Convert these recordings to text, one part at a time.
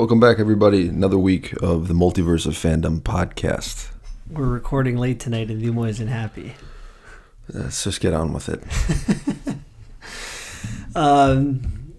Welcome back, everybody. Another week of the Multiverse of Fandom podcast. We're recording late tonight and Dimo isn't happy. Let's just get on with it.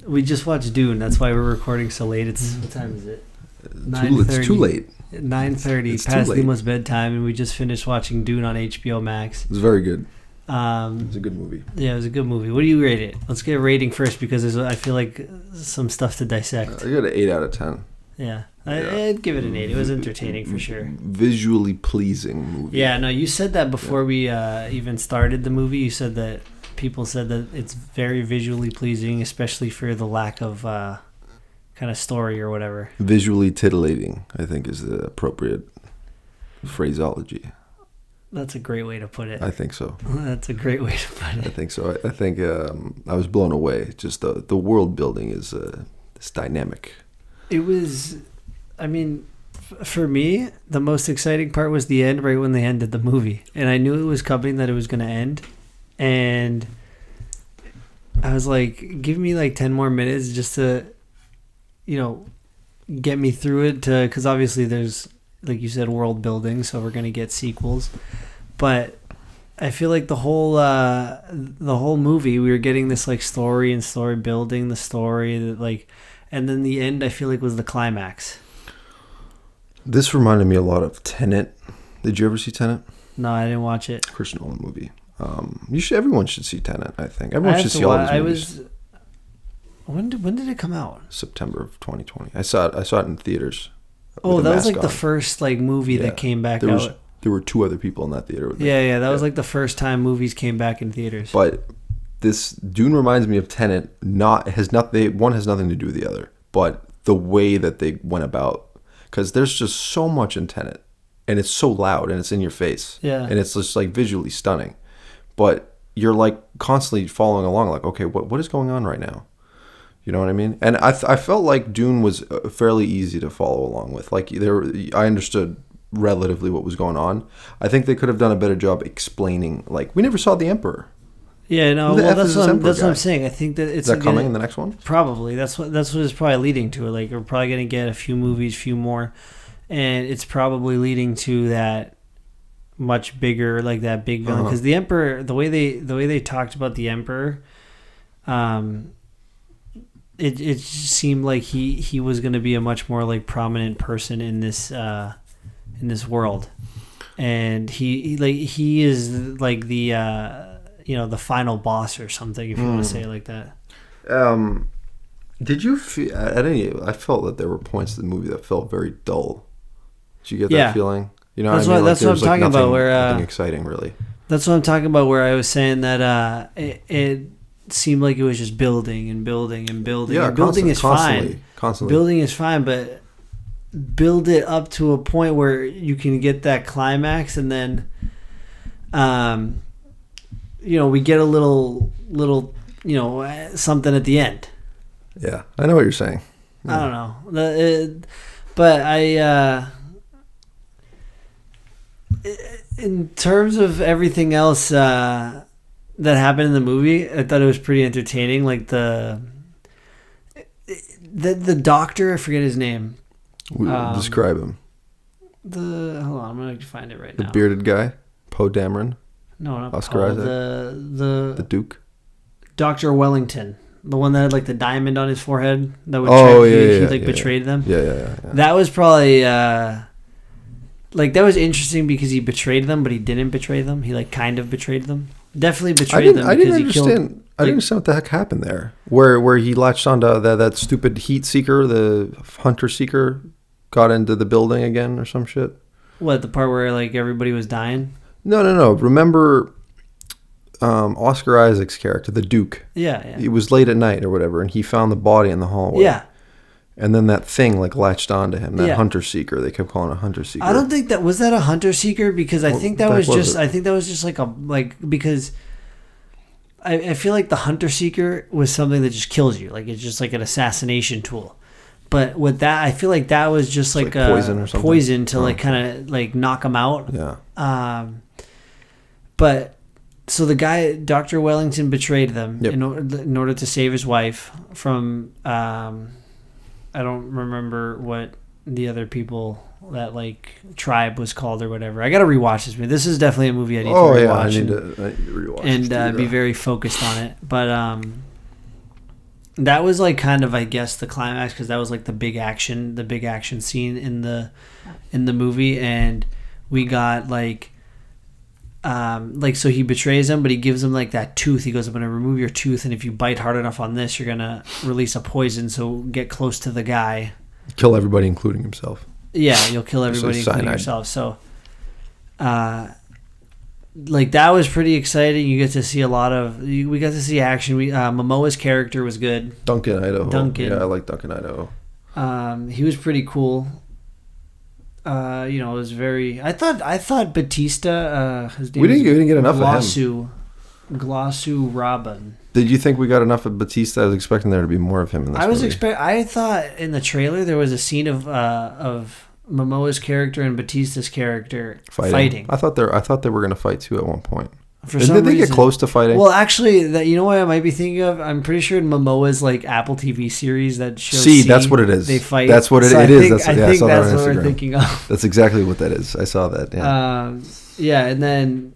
We just watched Dune. That's why we're recording so late. What time is it? It's too late. 9:30, past Dimo's bedtime, and we just finished watching Dune on HBO Max. It was very good. It was a good movie. Yeah, it was a good movie. What do you rate it? Let's get a rating first because I feel like some stuff to dissect. I got an 8 out of 10. Yeah. I'd give it an 8. It was entertaining for sure. Visually pleasing movie. Yeah, no, you said that before we even started the movie. You said that people said that it's very visually pleasing, especially for the lack of kind of story or whatever. Visually titillating, I think, is the appropriate phraseology. That's a great way to put it. I think so. That's a great way to put it. I think so. I think I was blown away. Just the world building is it's dynamic. It was, I mean, for me, the most exciting part was the end, right when they ended the movie. And I knew it was coming, that it was going to end. And I was like, give me like 10 more minutes just to, get me through it. Because obviously there's, like you said, world building, so we're going to get sequels. But I feel like the whole movie, we were getting this like story and story building, the story that like... And then the end, I feel like, was the climax. This reminded me a lot of Tenet. Did you ever see Tenet? No, I didn't watch it. Christian Nolan movie. Everyone should see Tenet, I think. Everyone should see all these movies. When did it come out? September of 2020. I saw it in theaters. Oh, that was like the first like movie that came back out. There were 2 other people in that theater with me. Yeah, that was like the first time movies came back in theaters. But this Dune reminds me of Tenet. One has nothing to do with the other, but the way that they went about, because there's just so much in Tenet, and it's so loud and it's in your face, and it's just like visually stunning, but you're like constantly following along, like, okay, what is going on right now? You know what I mean? And I felt like Dune was fairly easy to follow along with. Like I understood relatively what was going on. I think they could have done a better job explaining. Like, we never saw the Emperor. Yeah, no, well, that's what I'm saying. I think that it's... Is that coming in the next one? Probably. That's what it's probably leading to. Like, we're probably going to get a few movies, few more, and it's probably leading to that much bigger, like that big villain. Because the Emperor, the way they talked about the Emperor, it seemed like he was going to be a much more like prominent person in this world, and he is like the the final boss or something, if you want to say it like that. Did you feel I felt that there were points in the movie that felt very dull. Did you get that feeling? That's what I'm talking about. Where nothing exciting really. That's what I'm talking about. Where I was saying that it seemed like it was just building and building and building. Yeah, and building is fine. Constantly. Building is fine, but build it up to a point where you can get that climax, and then we get a little something at the end. Yeah, I know what you're saying. Yeah. I don't know, but I in terms of everything else that happened in the movie, I thought it was pretty entertaining. Like the doctor, I forget his name. Describe him. Hold on, I'm gonna find it right now. The bearded guy, Poe Dameron. No, not Oscar Isaac. The Duke. Dr. Wellington, the one that had like the diamond on his forehead that would betrayed them. Yeah. That was probably that was interesting because he betrayed them, but he didn't betray them. He like kind of betrayed them. Definitely betrayed them. I didn't understand what the heck happened there. Where he latched onto that stupid heat seeker, the hunter seeker, got into the building again or some shit. What, the part where like everybody was dying? No. Remember Oscar Isaac's character, the Duke? Yeah. It was late at night or whatever, and he found the body in the hallway. Yeah. And then that thing like latched onto him, that hunter seeker. They kept calling it a hunter seeker. I don't think that was a hunter seeker, because I think that was just because I feel like the hunter seeker was something that just kills you. Like, it's just like an assassination tool. But with that, I feel like that was just like a poison or something. Poison to like kind of like knock them out. Yeah. But so the guy, Dr. Wellington, betrayed them in order to save his wife from I don't remember what the other people that like tribe was called or whatever. I gotta rewatch this movie. This is definitely a movie I need to rewatch. I need to rewatch and be very focused on it. But that was like kind of, I guess, the climax, because that was like the big action scene in the movie, and we got like so he betrays him, but he gives him like that tooth. He goes, "I'm going to remove your tooth, and if you bite hard enough on this, you're going to release a poison. So get close to the guy. Kill everybody, including himself." Yeah, you'll kill everybody, including yourself. So, like that was pretty exciting. You get to see we got to see action. Momoa's character was good. Duncan Idaho. Yeah, I like Duncan Idaho. He was pretty cool. It was very. I thought Batista. His name we didn't get enough of him. Glossu Robin. Did you think we got enough of Batista? I was expecting there to be more of him in this movie. I thought in the trailer there was a scene of Momoa's character and Batista's character fighting. I thought they were going to fight too at one point. Did they get close to fighting? Well, actually, you know what I might be thinking of? I'm pretty sure in Momoa's like Apple TV series that shows. That's what it is. They fight. That's what it is. I think I saw that's that on what Instagram. we're thinking of. That's exactly what that is. I saw that. Yeah. And then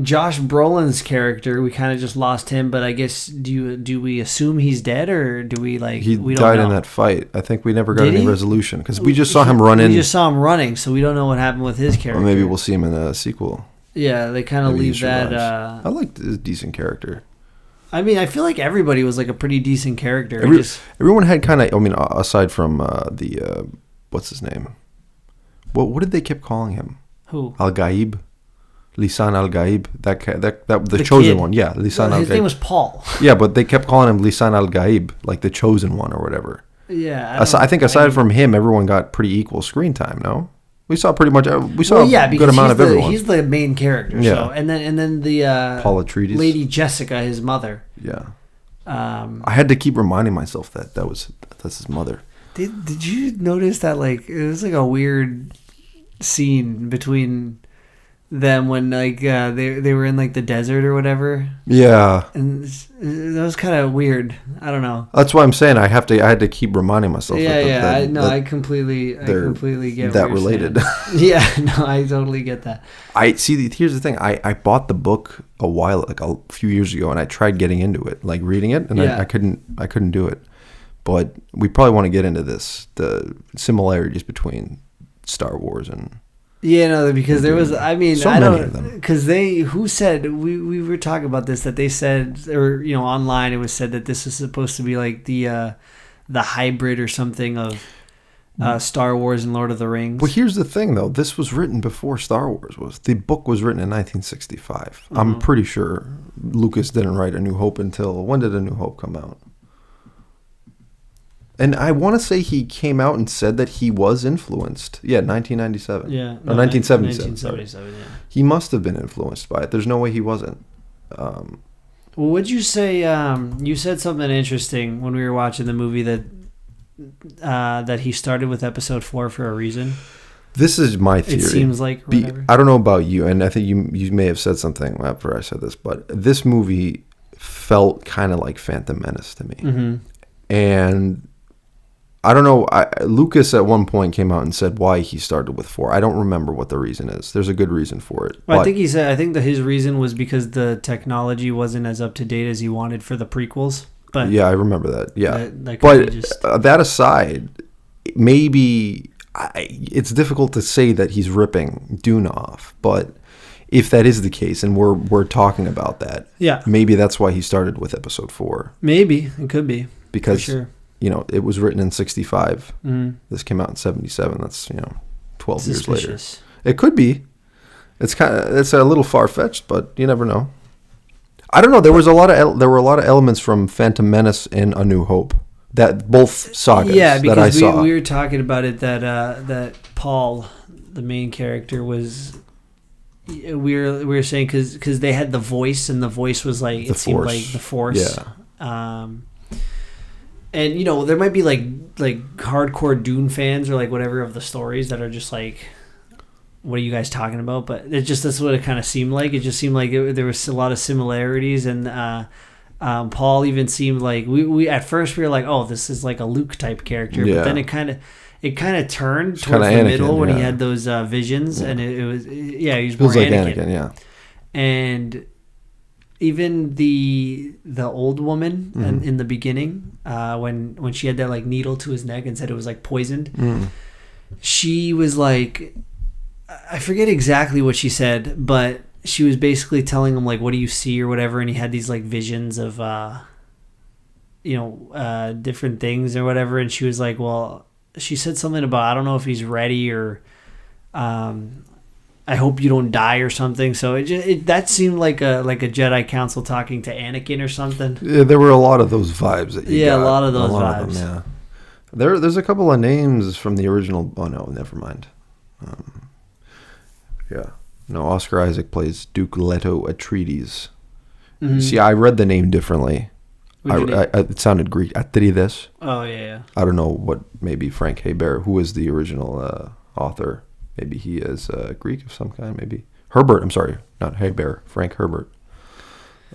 Josh Brolin's character, we kind of just lost him, but I guess do we assume he's dead, or do we like he we died don't know? In that fight? I think we never got any resolution because we just saw him run in. We just saw him running, so we don't know what happened with his character. Or maybe we'll see him in a sequel. Yeah, they kind of leave that. I liked his decent character. I mean, I feel like everybody was like a pretty decent character. Everyone had kind of. I mean, aside from what's his name? What did they keep calling him? Who? Al-Gaib. Lisan Al-Gaib, the chosen kid. One, yeah, Lisan Al-Gaib. His name was Paul. Yeah, but they kept calling him Lisan Al-Gaib, like the chosen one or whatever. Yeah, I think aside from him, everyone got pretty equal screen time. No, we saw pretty much. We saw a good amount of everyone. He's the main character. Yeah, so, and then the Paul Atreides, Lady Jessica, his mother. Yeah, I had to keep reminding myself that's his mother. Did you notice that? Like, it was like a weird scene between them when like they were in like the desert or whatever. Yeah, and that was kind of weird. I don't know. That's why I'm saying I had to keep reminding myself. I completely get that related. Yeah, no, I totally get that. Here's the thing. I bought the book a few years ago, and I tried getting into it, like reading it, and I couldn't do it. But we probably want to get into the similarities between Star Wars and. Yeah, no, because there was, I mean, I don't, because who said, we were talking about this, that they said, or, online it was said that this is supposed to be like the hybrid or something of Star Wars and Lord of the Rings. Well, here's the thing, though. This was written before Star Wars was. The book was written in 1965. Mm-hmm. I'm pretty sure Lucas didn't write A New Hope until, when did A New Hope come out? And I want to say he came out and said that he was influenced. Yeah, 1997. Yeah. No, 1977. 1977, yeah. He must have been influenced by it. There's no way he wasn't. Well, what'd you say? You said something interesting when we were watching the movie that he started with episode 4 for a reason. This is my theory. It seems like I don't know about you, and I think you may have said something after I said this, but this movie felt kind of like Phantom Menace to me. Mm-hmm. And I don't know. Lucas at one point came out and said why he started with 4. I don't remember what the reason is. There's a good reason for it. Well, I think he said. I think that his reason was because the technology wasn't as up to date as he wanted for the prequels. But yeah, I remember that. Yeah, but that aside, maybe it's difficult to say that he's ripping Dune off. But if that is the case, and we're talking about that, yeah, maybe that's why he started with episode 4. Maybe it could be because. For sure. It was written in 1965. Mm. This came out in 1977. That's 12 years later. Suspicious. It could be. It's a little far fetched, but you never know. I don't know. There were a lot of elements from Phantom Menace and A New Hope, that both sagas that I saw. We were talking about it that Paul, the main character, was. We were saying because they had the voice, and the voice was like it seemed like the Force. Yeah. And there might be like hardcore Dune fans or like whatever of the stories that are just like, what are you guys talking about? But that's what it kind of seemed like. It just seemed like there was a lot of similarities, and Paul even seemed like we at first we were like, oh, this is like a Luke type character, but then it kind of turned towards the middle when he had those visions, and it was he was more Anakin. Yeah. And even the old woman in the beginning, when she had that like needle to his neck and said it was like poisoned, she was like, I forget exactly what she said, but she was basically telling him like, what do you see or whatever, and he had these like visions of different things or whatever, and she was like, well, she said something about, I don't know if he's ready, or I hope you don't die or something. So that seemed like a Jedi Council talking to Anakin or something. Yeah, there were a lot of those vibes that you got. A lot of those vibes. Of them, yeah. There's a couple of names from the original. Oh no, never mind. No, Oscar Isaac plays Duke Leto Atreides. Mm-hmm. See, I read the name differently. It sounded Greek. Atreides. Oh yeah. I don't know what. Maybe Frank Hebert, who is the original author. Maybe he is Greek of some kind. Maybe Herbert. I'm sorry, not Hebert. Frank Herbert.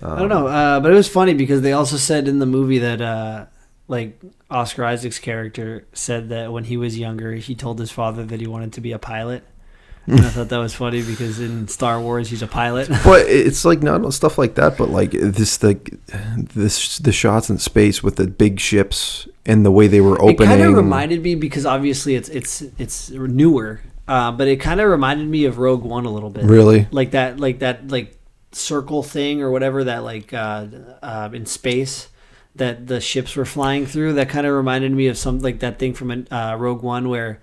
I don't know, but it was funny because they also said in the movie that like Oscar Isaac's character said that when he was younger, he told his father that he wanted to be a pilot. And I thought that was funny because in Star Wars he's a pilot. But it's like not stuff like that, but like the shots in space with the big ships and the way they were opening. It kind of reminded me, because obviously it's newer, but it kind of reminded me of Rogue One a little bit. Really? Like that circle thing or whatever that in space that the ships were flying through. That kind of reminded me of something like that thing from Rogue One where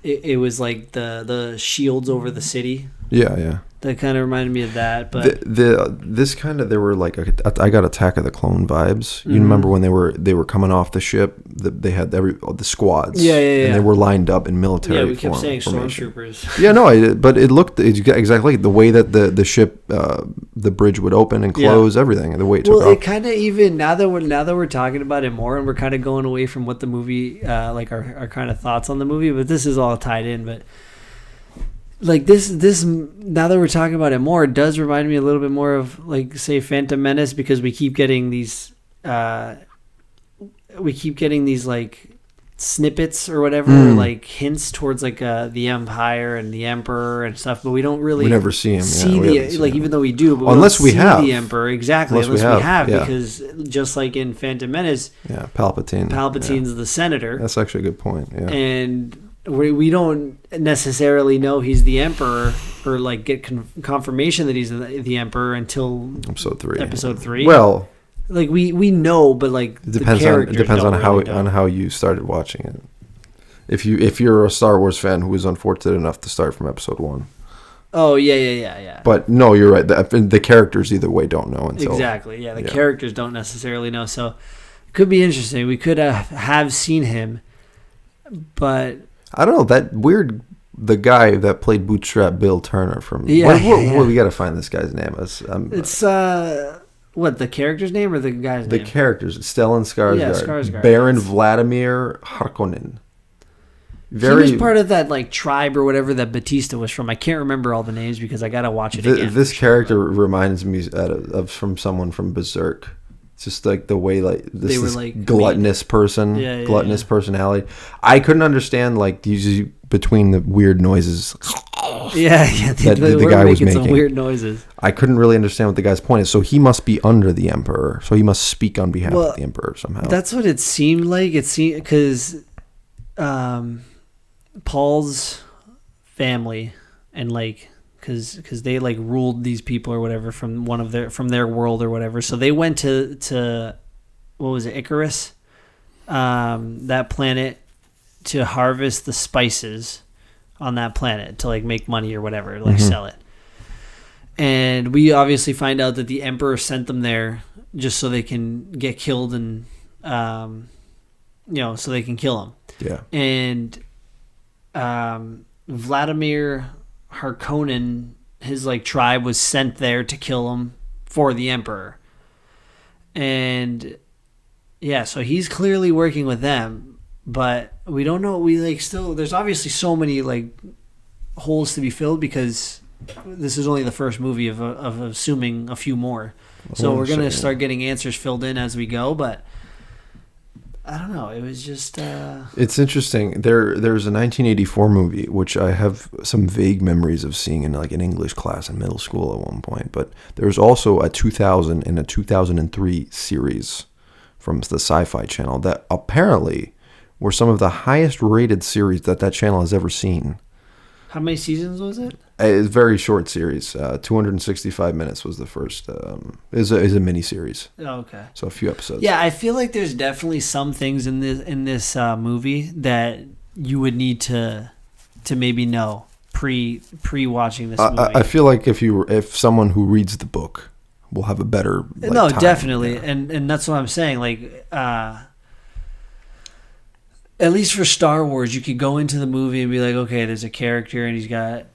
it was like the shields over the city. Yeah. That kind of reminded me of that. But this kind of, they were like I got Attack of the Clone vibes. You remember when they were coming off the ship? They had the squads. Yeah. And they were lined up in military. Yeah, we kept saying formation. stormtroopers. Yeah, no, but it looked exactly like the way that the ship, the bridge would open and close, everything, the way it took off. Well, it kind of even now that we're talking about it more, and we're kind of going away from what the movie, like our kind of thoughts on the movie, but this is all tied in, but. Like this now that we're talking about it more, it does remind me a little bit more of, like, say, Phantom Menace, because we keep getting these like snippets or whatever, like hints towards like the Empire and the Emperor and stuff, but we don't really never see him. Even though we do, but unless we have the Emperor, exactly. Unless we have, because just like in Phantom Menace, Palpatine's the senator. That's actually a good point. Yeah, and we don't necessarily know he's the Emperor or like get confirmation that he's the Emperor until Episode 3. Well, like we know, but like it depends on how you started watching it. If you're a Star Wars fan who was unfortunate enough to start from Episode 1. Oh yeah. But no, you're right. The characters either way don't know until exactly. Yeah, the characters don't necessarily know, so it could be interesting. We could have seen him, but. I don't know, the guy that played Bootstrap Bill Turner from... we got to find this guy's name. It's, what, the character's name or the guy's name? The character's Stellan Skarsgård. Yeah, Skarsgård. Baron Vladimir Harkonnen. He was part of that like tribe or whatever that Batista was from. I can't remember all the names because I got to watch it again. This character reminds me of from someone from Berserk. It's just like the way this like gluttonous person, gluttonous personality. I couldn't understand like usually between the weird noises. The guy was making some weird noises. I couldn't really understand what the guy's point is. So he must be under the Emperor. So he must speak on behalf of the Emperor somehow. That's what it seemed like. It seemed because Paul's family and like. Because they like ruled these people or whatever from their world or whatever, so they went to what was it, Icarus, that planet, to harvest the spices on that planet to like make money or whatever, like sell it. And we obviously find out that the Emperor sent them there just so they can get killed and so they can kill him. Yeah. And Vladimir Harkonnen, his like tribe was sent there to kill him for the Emperor, and so he's clearly working with them, but we don't know. We like still there's obviously so many like holes to be filled because this is only the first movie of assuming a few more. So we're gonna start getting answers filled in as we go, but I don't know. It was just. It's interesting. There's a 1984 movie which I have some vague memories of seeing in like an English class in middle school at one point. But there's also a 2000 and a 2003 series from the Sci-Fi Channel that apparently were some of the highest rated series that channel has ever seen. How many seasons was it? It's a very short series. 265 minutes was the first. Is a mini series. Oh, okay. So a few episodes. Yeah, I feel like there's definitely some things in this movie that you would need to maybe know pre watching this movie. I feel like if someone who reads the book will have a better. No, time. definitely, Yeah. and that's what I'm saying. Like. At least for Star Wars, you could go into the movie and be like, okay, there's a character and he's got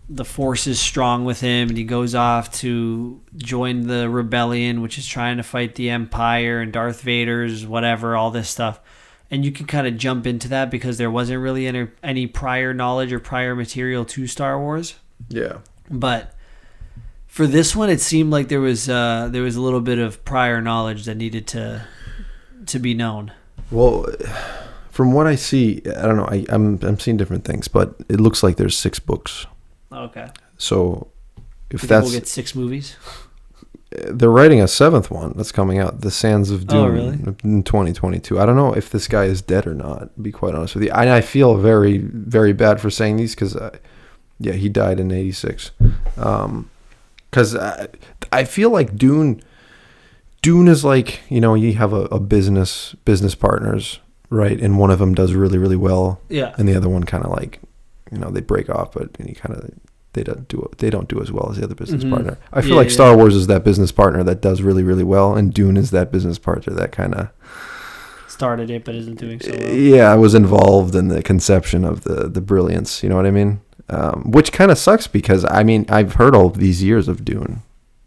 the Force is strong with him, and he goes off to join the rebellion, which is trying to fight the Empire and Darth Vader's whatever, all this stuff. And you can kind of jump into that because there wasn't really any prior knowledge or prior material to Star Wars. Yeah. But for this one, it seemed like there was a little bit of prior knowledge that needed to be known. Well, from what I see, I don't know. I'm seeing different things, but it looks like there's 6 books. Okay. So if we'll that's get 6 movies. They're writing a 7th one that's coming out, The Sands of Dune, really? in 2022. I don't know if this guy is dead or not, to be quite honest with you. I feel very, very bad for saying these because, he died in 86. Because I feel like Dune is like, you have a business partners, right? And one of them does really, really well. Yeah. And the other one kind of like, they break off, but they don't do as well as the other business partner. I feel like Star Wars is that business partner that does really, really well, and Dune is that business partner that kind of started it but isn't doing so well. Yeah, I was involved in the conception of the brilliance, you know what I mean? Which kind of sucks because I've heard all these years of Dune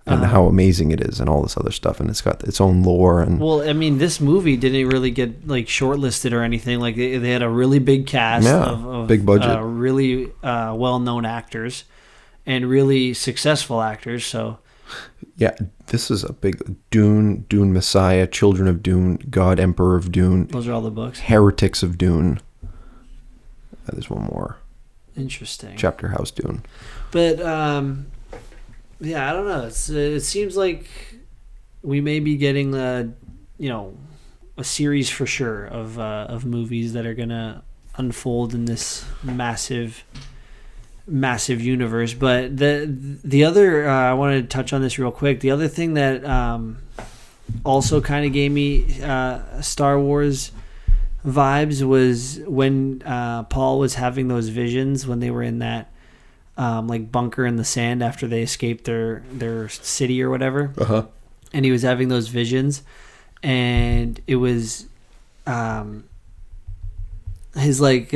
and how amazing it is and all this other stuff, and it's got its own lore. And this movie didn't really get like shortlisted or anything. Like they had a really big cast of big budget, really well-known actors and really successful actors. So yeah, this is a big Dune Messiah, Children of Dune, God Emperor of Dune. Those are all the books. Heretics of Dune. There's one more. Interesting. Chapter House Dune. But yeah, I don't know. It seems like we may be getting a series for sure of movies that are gonna unfold in this massive universe. But the other I wanted to touch on this real quick. The other thing that also kind of gave me Star Wars vibes was when Paul was having those visions when they were in that like bunker in the sand after they escaped their city or whatever. And he was having those visions, and it was his like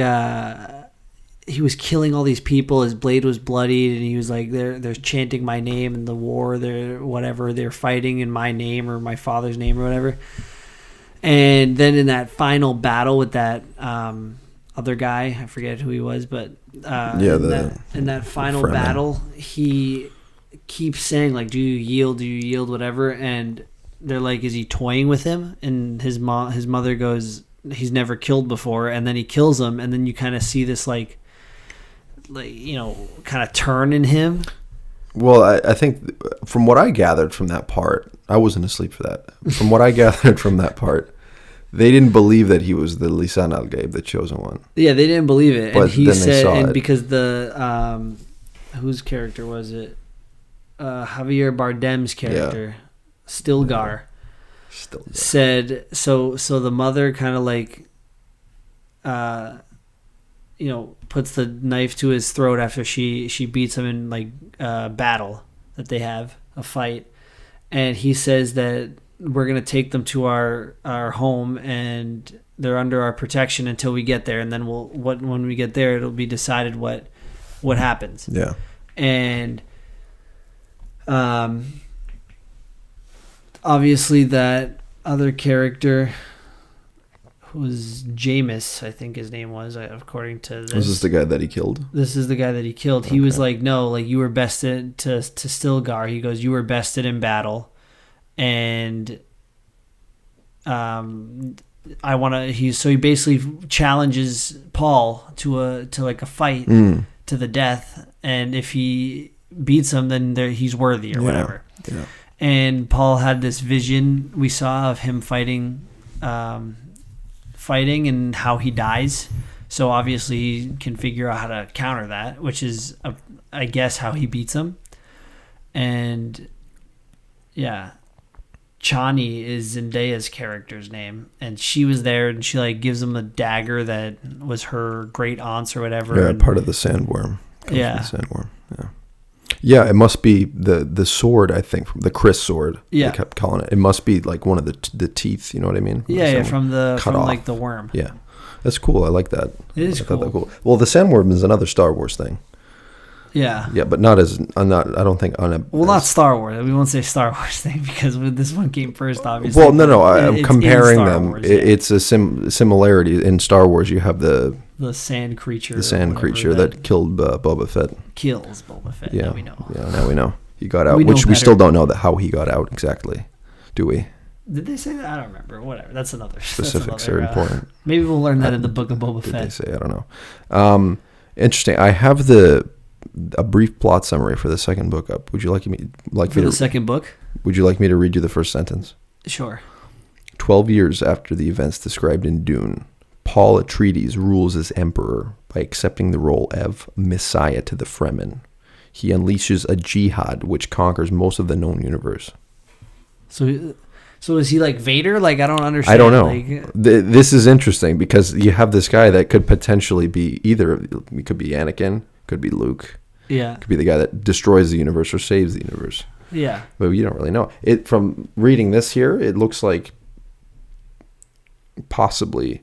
he was killing all these people. His blade was bloodied, and he was like, they're chanting my name in the war. They're fighting in my name or my father's name or whatever. And then in that final battle with that other guy, I forget who he was, but in that final battle, he keeps saying like, "Do you yield, whatever?" And they're like, "Is he toying with him?" And his mother goes, "He's never killed before." And then he kills him, and then you kind of see this like kind of turn in him. Well, I think from what I gathered from that part, I wasn't asleep for that. From what I gathered from that part, they didn't believe that he was the Lisan al-Gaib, the chosen one. Yeah, they didn't believe it. But and he then said, they saw and it. because the whose character was it? Javier Bardem's character, Stilgar, said so the mother kind of like puts the knife to his throat after she beats him in like battle that they have a fight, and he says that we're gonna take them to our home and they're under our protection until we get there, and then when we get there it'll be decided what happens. Yeah. And obviously that other character, was Jameis, I think his name was, according to this. Was this the guy that he killed? This is the guy that he killed. He was like, no, like you were bested to Stilgar. He goes, you were bested in battle, and I want to. He basically challenges Paul to like a fight to the death, and if he beats him, then he's worthy or whatever. Yeah. And Paul had this vision we saw of him fighting and how he dies. So obviously he can figure out how to counter that, which is, I guess, how he beats him. And yeah, Chani is Zendaya's character's name, and she was there, and she like gives him a dagger that was her great aunt's or whatever. Yeah, and, part of the sandworm. Yeah, the sandworm. Yeah. Yeah, it must be the sword, I think, the Chris sword. Yeah. They kept calling it. It must be like one of the teeth, you know what I mean? Yeah, from off. like the worm. Yeah. That's cool. I like that. It is cool. That cool. Well, the sandworm is another Star Wars thing. Yeah. Yeah, but not as I don't think on a not Star Wars. We won't say Star Wars thing because this one came first, obviously. Well, no, I'm comparing them. Wars, it's a similarity in Star Wars. You have the sand creature. The sand creature that killed Boba Fett. Kills Boba Fett. Yeah, now we know. Yeah, now we know. He got out, which we still don't know how he got out exactly. Do we? Did they say that? I don't remember. Whatever. That's another. Specifics are important. Maybe we'll learn that in the Book of Boba Fett. Did they say? I don't know. Interesting. I have a brief plot summary for the second book up. Would you like me for the second book? Would you like me to read you the first sentence? Sure. 12 years after the events described in Dune, Paul Atreides rules as emperor by accepting the role of Messiah to the Fremen. He unleashes a jihad which conquers most of the known universe. So is he like Vader? Like, I don't understand. I don't know. Like, this is interesting because you have this guy that could potentially be it could be Anakin, could be Luke. Yeah. Could be the guy that destroys the universe or saves the universe. Yeah. But you don't really know. From reading this here, it looks like possibly,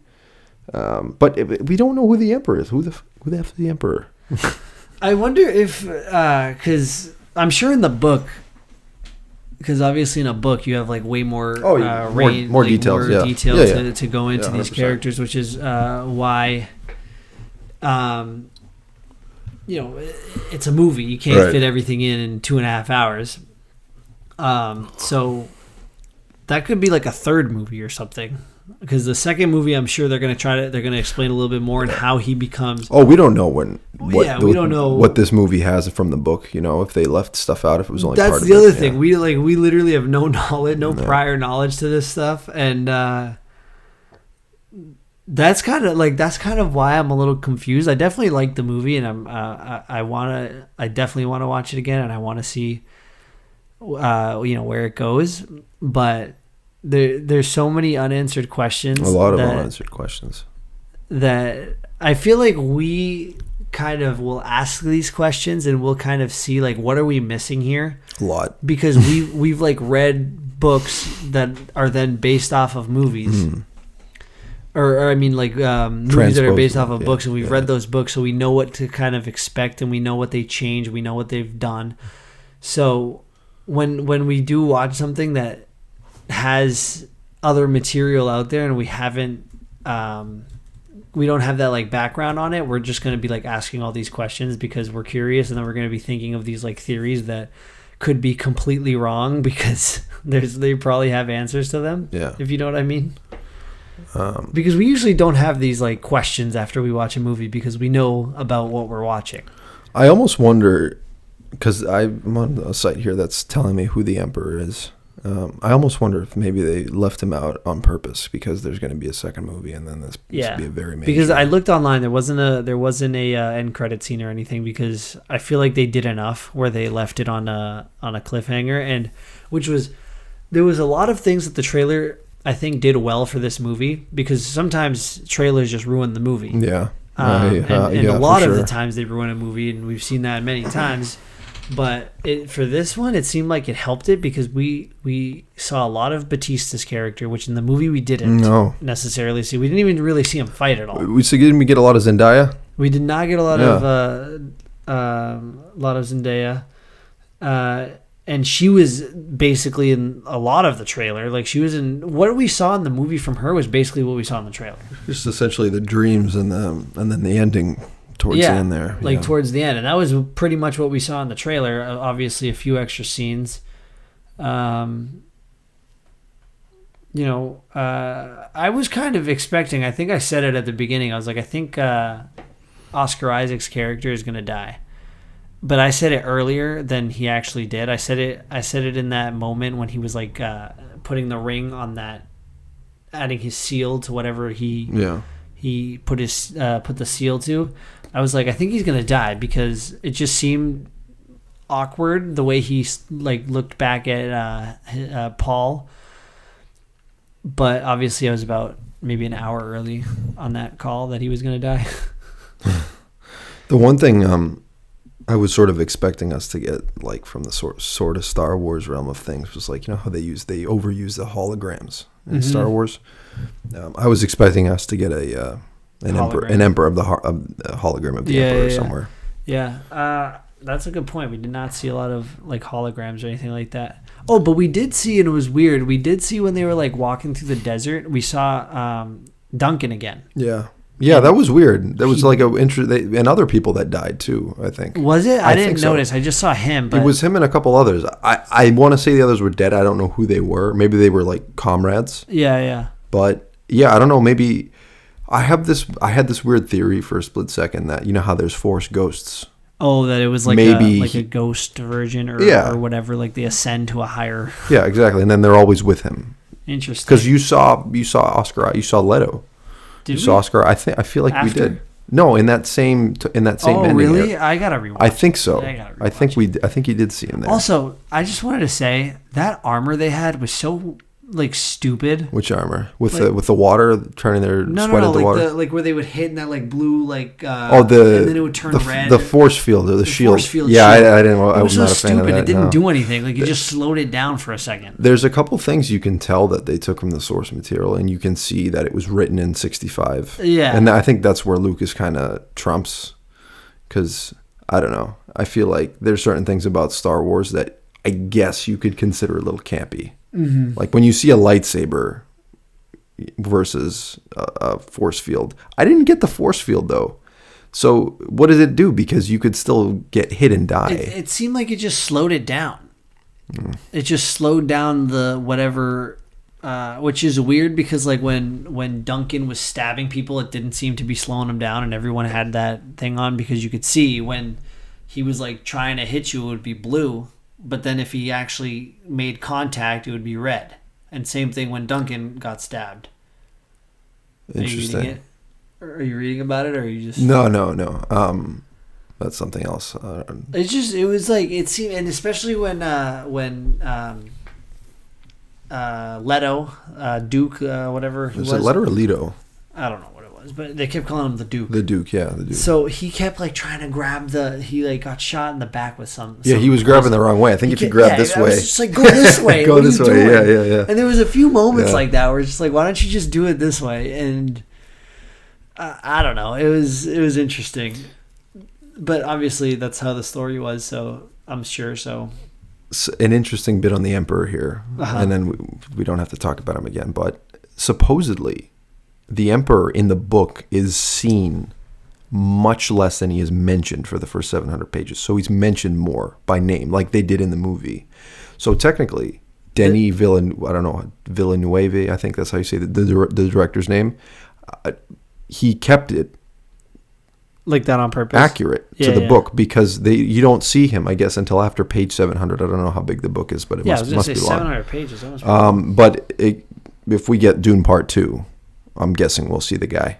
but we don't know who the emperor is. Who the F is the emperor? I wonder if, because I'm sure in the book, because obviously in a book you have like way more more details, to go into these 100%. characters, which is why, it's a movie. You can't fit everything in 2.5 hours. So that could be like a third movie or something. Because the second movie, I'm sure they're going to explain a little bit more and how he becomes. Oh, we don't know we don't know what this movie has from the book. You know, if they left stuff out, if it was only. That's part the of other it, thing. Yeah. We literally have no knowledge, prior knowledge to this stuff, and that's kind of why I'm a little confused. I definitely like the movie, and I definitely want to watch it again, and I want to see, where it goes, but. There's so many unanswered questions. A lot of unanswered questions. That I feel like we kind of will ask these questions and we'll kind of see like what are we missing here? A lot. Because we've like read books that are then based off of movies. Mm. Or I mean like movies that are based off of books, and we've read those books, so we know what to kind of expect, and we know what they change, we know what they've done. So when we do watch something that has other material out there and we haven't we don't have that like background on it, we're just going to be like asking all these questions because we're curious, and then we're going to be thinking of these like theories that could be completely wrong because they probably have answers to them, if you know what I mean. Because we usually don't have these like questions after we watch a movie because we know about what we're watching. I almost wonder, because I'm on a site here that's telling me who the emperor is. I almost wonder if maybe they left him out on purpose because there's going to be a second movie, and then this would be a very major. Because I looked online, there wasn't a end credit scene or anything, because I feel like they did enough where they left it on a cliffhanger, and there was a lot of things that the trailer I think did well for this movie, because sometimes trailers just ruin the movie. Yeah. And a lot of the times they ruin a movie, and we've seen that many times. But for this one, it seemed like it helped it because we saw a lot of Batista's character, which in the movie we didn't necessarily see. We didn't even really see him fight at all. Didn't we get a lot of Zendaya? We did not get a lot of Zendaya. and she was basically in a lot of the trailer. Like she was in what we saw in the movie from her was basically what we saw in the trailer. Just essentially the dreams and then the ending towards the end there. Like towards the end, and that was pretty much what we saw in the trailer. Obviously, a few extra scenes. I was kind of expecting. I think I said it at the beginning. I was like, I think Oscar Isaac's character is gonna die. But I said it earlier than he actually did. I said it in that moment when he was like putting the ring on that, adding his seal to whatever he put the seal to. I was like, I think he's gonna die because it just seemed awkward the way he like looked back at Paul. But obviously, I was about maybe an hour early on that call that he was gonna die. The one thing I was sort of expecting us to get, like, from the sort of Star Wars realm of things, was like, how they overuse the holograms in Star Wars. I was expecting us to get an emperor of the hologram of the emperor somewhere. Yeah, that's a good point. We did not see a lot of like holograms or anything like that. Oh, but we did see, and it was weird. We did see when they were like walking through the desert. We saw Duncan again. Yeah. Yeah, that was weird. There was like and other people that died too, I think. Was it? I didn't notice. So. I just saw him. But... It was him and a couple others. I want to say the others were dead. I don't know who they were. Maybe they were like comrades. Yeah. But yeah, I don't know. Maybe I had this weird theory for a split second that how there's Force ghosts. Oh, that it was like maybe a ghost version or whatever. Like they ascend to a higher. Yeah, exactly. And then they're always with him. Interesting. Because you saw Oscar. You saw Leto. Did you saw Oscar? I feel like we did. No, in that same ending. Oh, really? I gotta rewatch. I think so. I think you did see him there. Also, I just wanted to say that armor they had was so like stupid. Which armor? With the water turning their sweat into water? Like where they would hit in that like blue like and then it would turn red. The force field or the shield. Force field. Yeah, shield. I didn't. I was not a fan of that. It didn't do anything. Like it just slowed it down for a second. There's a couple things you can tell that they took from the source material, and you can see that it was written in 65. Yeah, and I think that's where Lucas kind of trumps, because I don't know. I feel like there's certain things about Star Wars that I guess you could consider a little campy. Mm-hmm. Like when you see a lightsaber versus a force field. I didn't get the force field though. So what does it do? Because you could still get hit and die. It seemed like it just slowed it down. It just slowed down the whatever, which is weird because like when Duncan was stabbing people, it didn't seem to be slowing him down, and everyone had that thing on because you could see when he was like trying to hit you, it would be blue. But then if he actually made contact, it would be red. And same thing when Duncan got stabbed. Interesting. Are you reading about it, or are you just... No. That's something else. It was like, it seemed, and especially when Leto, Duke, whatever he was. Is it Leto or Leto? I don't know what it was, but they kept calling him the Duke. The Duke, yeah, the Duke. So he kept like trying to grab he like got shot in the back with some. Yeah, he was grabbing the wrong way. I think if you grab this way, I was just like, go this way. Go this way. Yeah. And there was a few moments like that where it's just like, why don't you just do it this way? And I don't know. It was interesting, but obviously that's how the story was. So I'm sure. So an interesting bit on the Emperor here, and then we don't have to talk about him again. But supposedly, the Emperor in the book is seen much less than he is mentioned for the first 700 pages. So he's mentioned more by name, like they did in the movie. So technically, Denis Villeneuve, I think that's how you say the director's name, he kept it like that on purpose, accurate to the book, because you don't see him, I guess, until after page 700. I don't know how big the book is, but it must be long. 700 pages. But if we get Dune Part 2, I'm guessing we'll see the guy.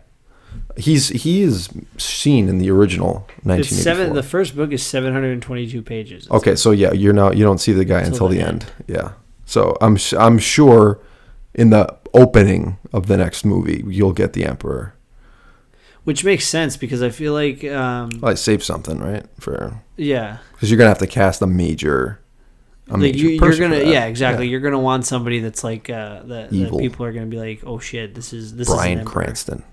He is seen in the original 1984. The first book is 722 pages. Okay, so yeah, you don't see the guy until the end. Yeah. So I'm sure in the opening of the next movie you'll get the Emperor. Which makes sense because I feel like I saved something, right? Because you're gonna have to cast a major. You're gonna exactly. Yeah. You're gonna want somebody that's like that people are gonna be like, oh shit, this is Bryan Cranston.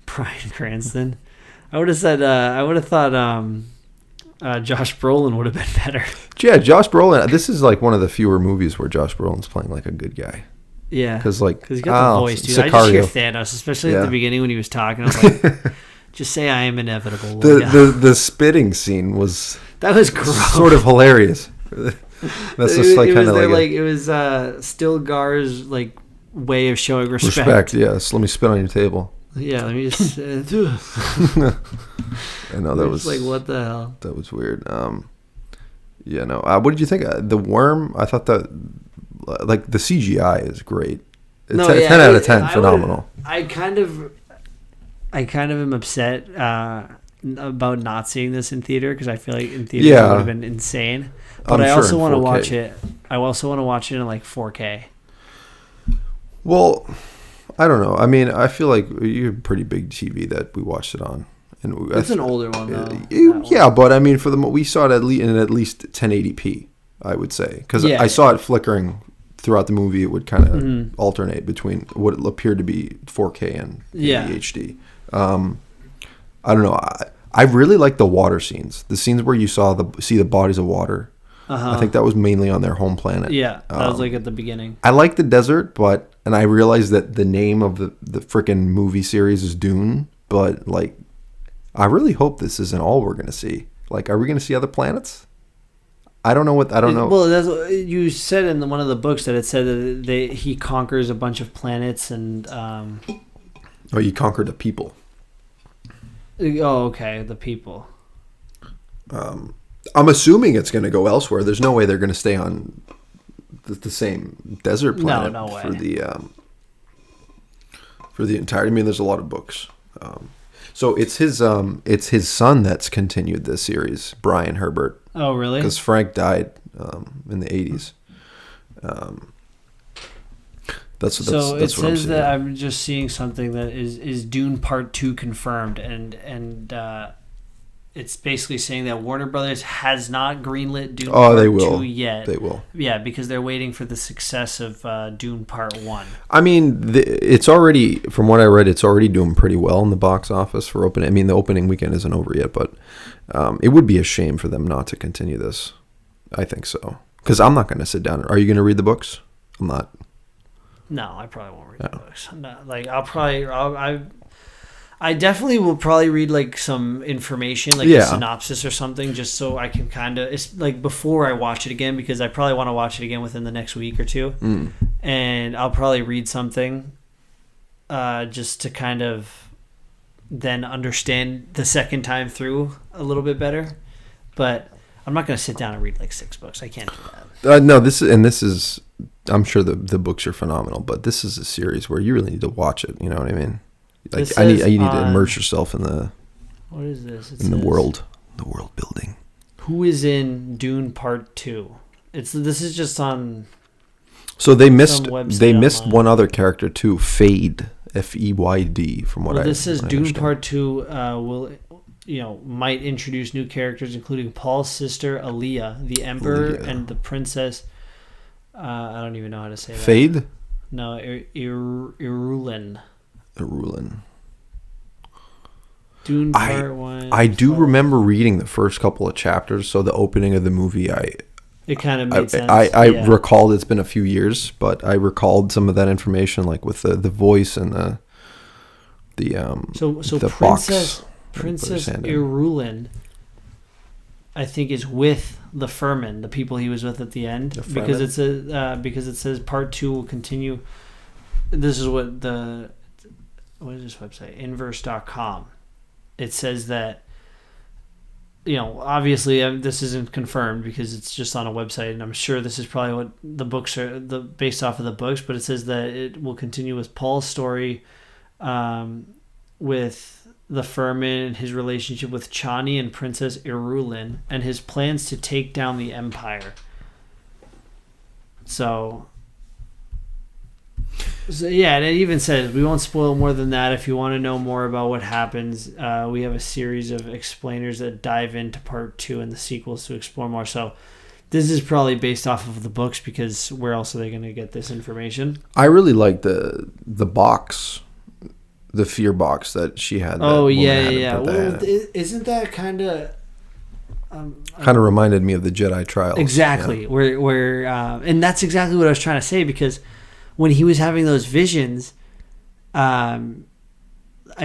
Bryan Cranston. I would have said. I would have thought. Josh Brolin would have been better. Yeah, Josh Brolin. This is like one of the fewer movies where Josh Brolin's playing like a good guy. Yeah, because he's got the voice, dude. I just hear Thanos, especially at the beginning when he was talking. I was like, just say I am inevitable. The spitting scene was gross. Sort of hilarious. That's just like kind of like it was Stilgar's like way of showing respect. Respect, yes. Let me spit on your table. Yeah, let me just. I know that was like, what the hell? That was weird. Yeah, no. What did you think? The worm. I thought that like the CGI is great. It's 10 out of 10, phenomenal. I kind of am upset about not seeing this in theater because I feel like in theater it would have been insane. But I also want to watch it. I also want to watch it in like 4K. Well, I don't know. I mean, I feel like you're a pretty big TV that we watched it on. And it's an older one, though. Yeah, but I mean, we saw it in at least 1080p, I would say. Because I saw it flickering throughout the movie. It would kind of alternate between what appeared to be 4K and HD. I don't know. I really like the water scenes. The scenes where you see the bodies of water. I think that was mainly on their home planet. Yeah, that was like at the beginning. I like the desert, and I realized that the name of the freaking movie series is Dune, but like, I really hope this isn't all we're gonna see. Like, are we gonna see other planets? I don't know. Well, that's what you said in one of the books that it said that he conquers a bunch of planets and. He conquered the people. Oh, okay, the people. I'm assuming it's going to go elsewhere. There's no way they're going to stay on the same desert planet no way. For the entire. I mean, there's a lot of books. So it's his son that's continued this series, Brian Herbert. Oh, really? Because Frank died in the 80s. That's it says that I'm just seeing something that is Dune Part 2 confirmed, and it's basically saying that Warner Brothers has not greenlit Dune Part 2 yet. They will. Yeah, because they're waiting for the success of Dune Part 1. I mean, it's already, from what I read, it's already doing pretty well in the box office for opening. I mean, the opening weekend isn't over yet, but it would be a shame for them not to continue this. I think so. Because I'm not going to sit down. Are you going to read the books? I'm not. No, I probably won't read the books. Not, like, I definitely will probably read like some information, like a synopsis or something, just so I can kind of, it's like before I watch it again, because I probably want to watch it again within the next week or two. And I'll probably read something just to kind of then understand the second time through a little bit better. But I'm not going to sit down and read like 6 books. I can't do that. No, this is, I'm sure the books are phenomenal, but this is a series where you really need to watch it. You know what I mean? Like, you need to immerse yourself in the. What is this? The world building. Who is in Dune Part 2? This is just on. So they missed one other character too, Fade, Feyd. From what this says, Dune Part 2 will, might introduce new characters, including Paul's sister Aaliyah, the Emperor, and the Princess. I don't even know how to say that. Fade? No, Irulan. Dune Part 1. I do remember reading the first couple of chapters, so the opening of the movie, it kind of made sense. I recalled, it's been a few years, but I recalled some of that information, like with the voice and the Princess Irulan, I think, is with the Furman, the people he was with at the end, because it says Part 2 will continue. This is what is this website? Inverse.com. It says that, obviously this isn't confirmed because it's just on a website, and I'm sure this is probably what the books are based off of the books, but it says that it will continue with Paul's story with the Furman and his relationship with Chani and Princess Irulan and his plans to take down the Empire. So yeah, and it even says, we won't spoil more than that. If you want to know more about what happens, we have a series of explainers that dive into Part 2 and the sequels to explore more. So this is probably based off of the books, because where else are they going to get this information? I really like the box, the fear box that she had. Oh, yeah. Well, isn't that kind of... Kind of reminded me of the Jedi trials. Exactly. Yeah. Where and that's exactly what I was trying to say, because when he was having those visions, I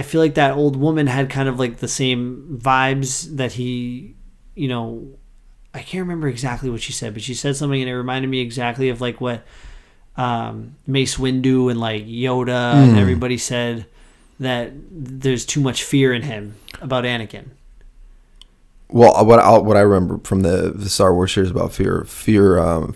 feel like that old woman had kind of like the same vibes that he, I can't remember exactly what she said, but she said something and it reminded me exactly of like what Mace Windu and like Yoda and everybody said, that there's too much fear in him about Anakin. Well, what I remember from the Star Wars series about fear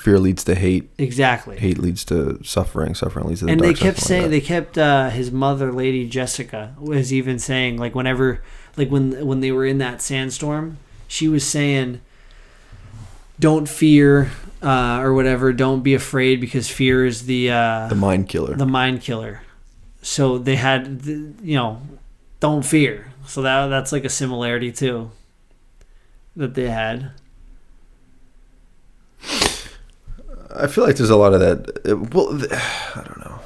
leads to hate. Exactly. Hate leads to suffering. Suffering leads to the dark side. And they kept his mother, Lady Jessica, was even saying, like, whenever, like when they were in that sandstorm, she was saying, "Don't fear," or whatever. Don't be afraid, because fear is the mind killer. The mind killer. So they had, don't fear. So that's like a similarity too. That they had. I feel like there's a lot of that. Well, I don't know.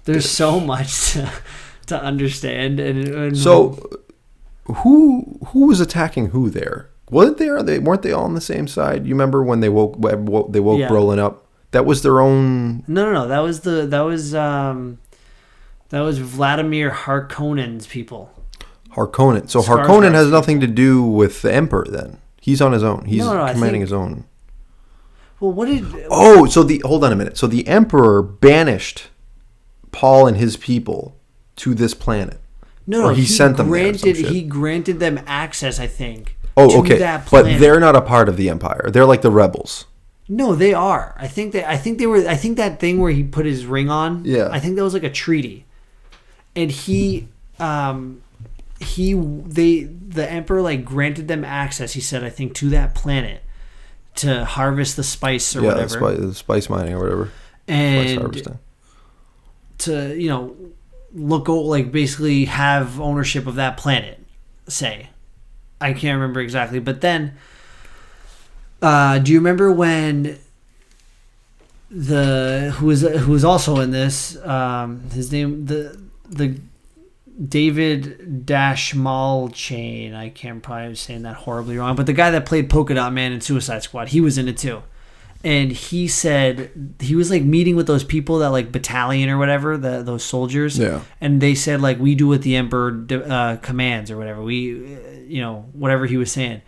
There's so much to understand, and so who was attacking who there? Weren't they all on the same side? You remember when they woke Brolin up? That was their own. No. That was Vladimir Harkonnen's people. Harkonnen. So Harkonnen has nothing to do with the Emperor then. He's on his own. He's commanding his own. Well, hold on a minute. So the Emperor banished Paul and his people to this planet. No, he sent them there. He granted them access, I think. Oh, okay. But they're not a part of the Empire. They're like the rebels. No, they are. I think they were. I think that thing where he put his ring on. Yeah. I think that was like a treaty, and the Emperor like granted them access, he said, I think, to that planet to harvest the spice or whatever. The spice mining or whatever. And spice harvesting. To, like basically have ownership of that planet, say. I can't remember exactly. But then, do you remember when who was also in this, his name, the David Dashmalchian, I can't probably saying that horribly wrong, but the guy that played Polka Dot Man in Suicide Squad, he was in it too. And he said he was like meeting with those people, that like battalion or whatever, those soldiers. Yeah. And they said like, we do what the Emperor commands or whatever. We, whatever he was saying.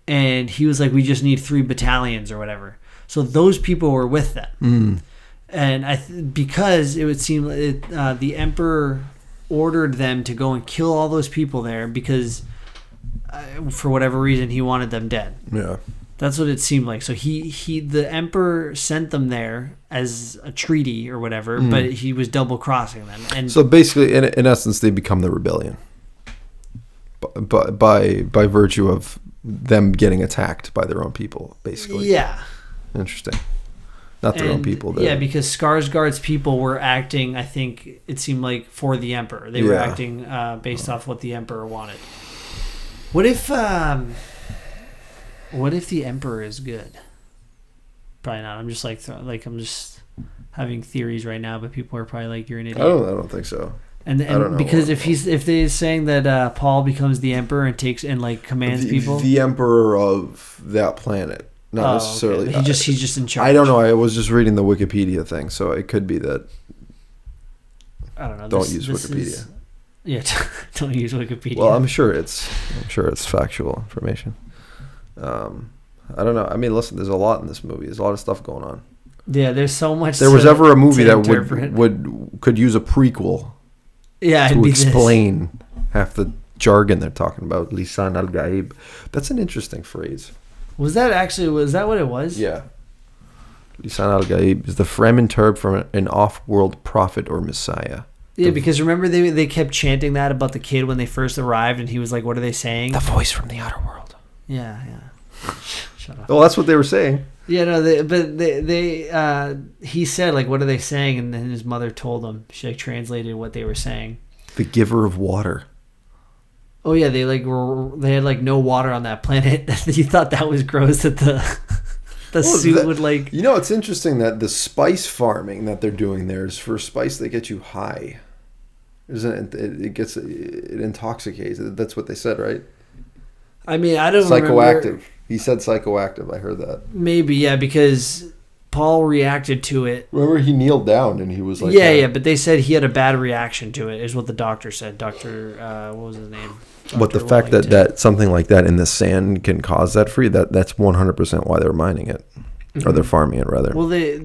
And he was like, we just need 3 battalions or whatever. So those people were with them. And because it would seem the Emperor ordered them to go and kill all those people there because for whatever reason he wanted them dead. Yeah. That's what it seemed like. So the Emperor sent them there as a treaty or whatever, but he was double crossing them. And so basically, in essence, they become the rebellion, by virtue of them getting attacked by their own people, basically. Yeah. Interesting. Not their own people. Yeah, because Skarsgård's people were acting, I think it seemed like, for the Emperor. They were acting based off what the Emperor wanted. What if the Emperor is good? Probably not. I'm just I'm just having theories right now, but people are probably like, you're an idiot. I don't think so. And I don't know because if they're saying that Paul becomes the Emperor and takes and like commands people, the Emperor of that planet. Not necessarily. Okay. He's just in charge. I don't know. I was just reading the Wikipedia thing, so it could be that. I don't know. Don't use Wikipedia. Don't use Wikipedia. Well, I'm sure it's factual information. I don't know. I mean, listen, there's a lot in this movie. There's a lot of stuff going on. Yeah, there's so much. If there was ever a movie that could use a prequel. Yeah, to explain half the jargon they're talking about. Lisan al-Gaib. That's an interesting phrase. Was that what it was? Yeah. Lisan al-Gaib is the Fremen term from an off-world prophet or messiah. Yeah, because remember they kept chanting that about the kid when they first arrived, and he was like, "What are they saying?" The voice from the outer world. Yeah. Shut up. Well, that's what they were saying. Yeah, no, he said, like, "What are they saying?" And then his mother told him. She like translated what they were saying. The giver of water. Oh yeah, they had like no water on that planet. You thought that was gross that the suit would like. You know, it's interesting that the spice farming that they're doing there is for spice that gets you high. Isn't it? It intoxicates. That's what they said, right? I mean, I don't psychoactive. remember. He said psychoactive. I heard that. Maybe, yeah, because Paul reacted to it. Remember, he kneeled down and he was like... Yeah, but they said he had a bad reaction to it, is what the doctor said. What was his name? But the fact that something like that in the sand can cause that for you, that's 100% why they're mining it. Mm-hmm. Or they're farming it, rather. Well, they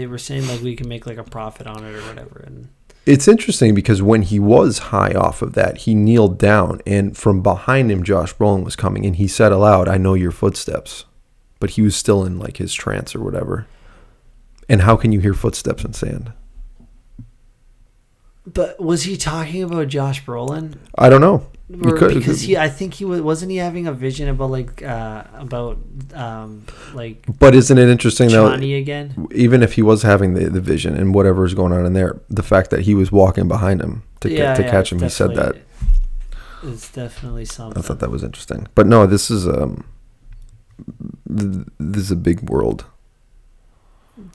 were saying like we can make like a profit on it or whatever. And it's interesting because when he was high off of that, he kneeled down, and from behind him, Josh Brolin was coming, and he said aloud, "I know your footsteps." But he was still in like his trance or whatever. And how can you hear footsteps in sand? But was he talking about Josh Brolin? I don't know. Because I think he wasn't he having a vision about like. But isn't it interesting Johnny though? Again? Even if he was having the vision and whatever is going on in there, the fact that he was walking behind him to catch him, he said that. It's definitely something. I thought that was interesting. But no, this is a big world.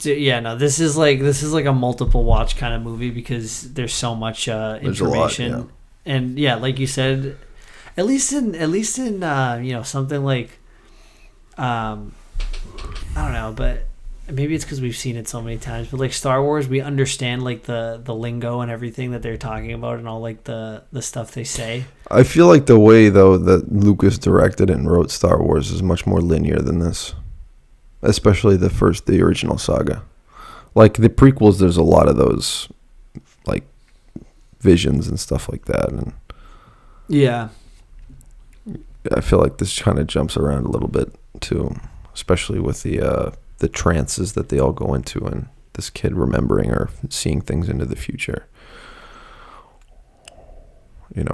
Yeah, no, this is like a multiple watch kind of movie because there's so much information. There's a lot, and yeah, like you said, at least in something like I don't know, but maybe it's because we've seen it so many times. But like Star Wars, we understand like the lingo and everything that they're talking about and all like the stuff they say. I feel like the way though that Lucas directed and wrote Star Wars is much more linear than this, especially the original saga. Like the prequels, there's a lot of those like visions and stuff like that, and yeah, I feel like this kind of jumps around a little bit too, especially with the trances that they all go into and this kid remembering or seeing things into the future.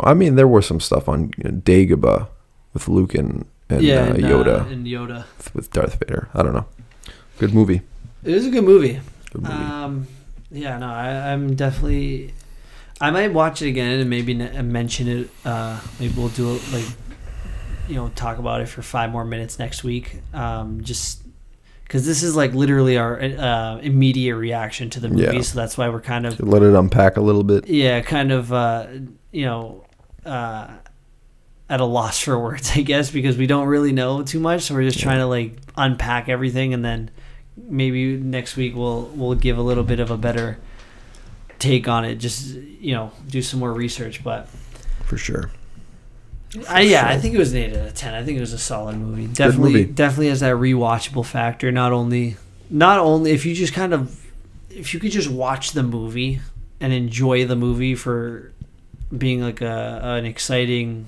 I mean, there was some stuff on Dagobah with Luke and Yoda. And Yoda. With Darth Vader. I don't know. Good movie. It is a good movie. Good movie. Yeah, no, I'm definitely... I might watch it again and maybe mention it. Maybe we'll do it, talk about it for 5 more minutes next week. Just because this is like literally our immediate reaction to the movie, so that's why we're kind of... Let it unpack a little bit. Yeah, kind of, at a loss for words, I guess, because we don't really know too much, so we're just trying to like unpack everything, and then maybe next week we'll give a little bit of a better take on it, just do some more research. But for sure, I think it was an 8 out of 10. I think it was a solid movie. Definitely has that rewatchable factor. Not only if you could just watch the movie and enjoy the movie for being like an exciting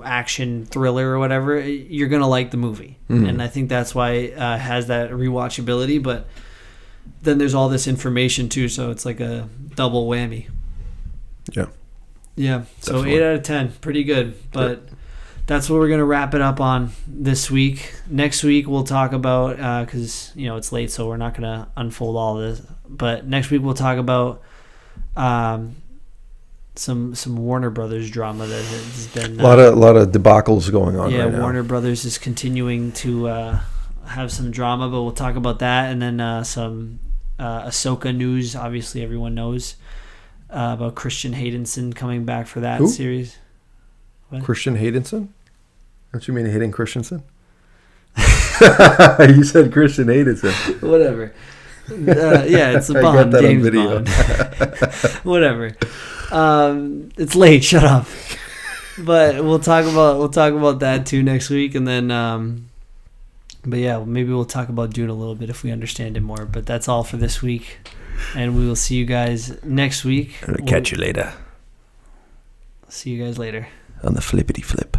action thriller or whatever, you're gonna like the movie. And I think that's why it has that rewatchability. But then there's all this information too, so it's like a double whammy. Yeah, so definitely. 8 out of 10, pretty good. But that's what we're gonna wrap it up on this week. Next week we'll talk about, because it's late, so we're not gonna unfold all this, but next week we'll talk about some Warner Brothers drama that has been a lot of debacles going on right now. Warner Brothers is continuing to have some drama, but we'll talk about that, and then some Ahsoka news. Obviously everyone knows about Christian Haydenson coming back for that series. What? Christian Haydenson? Don't you mean Hayden Christensen? You said Christian Haydenson. Whatever. It's a Bond. I got that James on video. Bond. Whatever. It's late. Shut up. But we'll talk about that too next week, and then but yeah, maybe we'll talk about Dune a little bit if we understand it more. But that's all for this week, and we will see you guys next week. Catch you later. See you guys later on the flippity flip.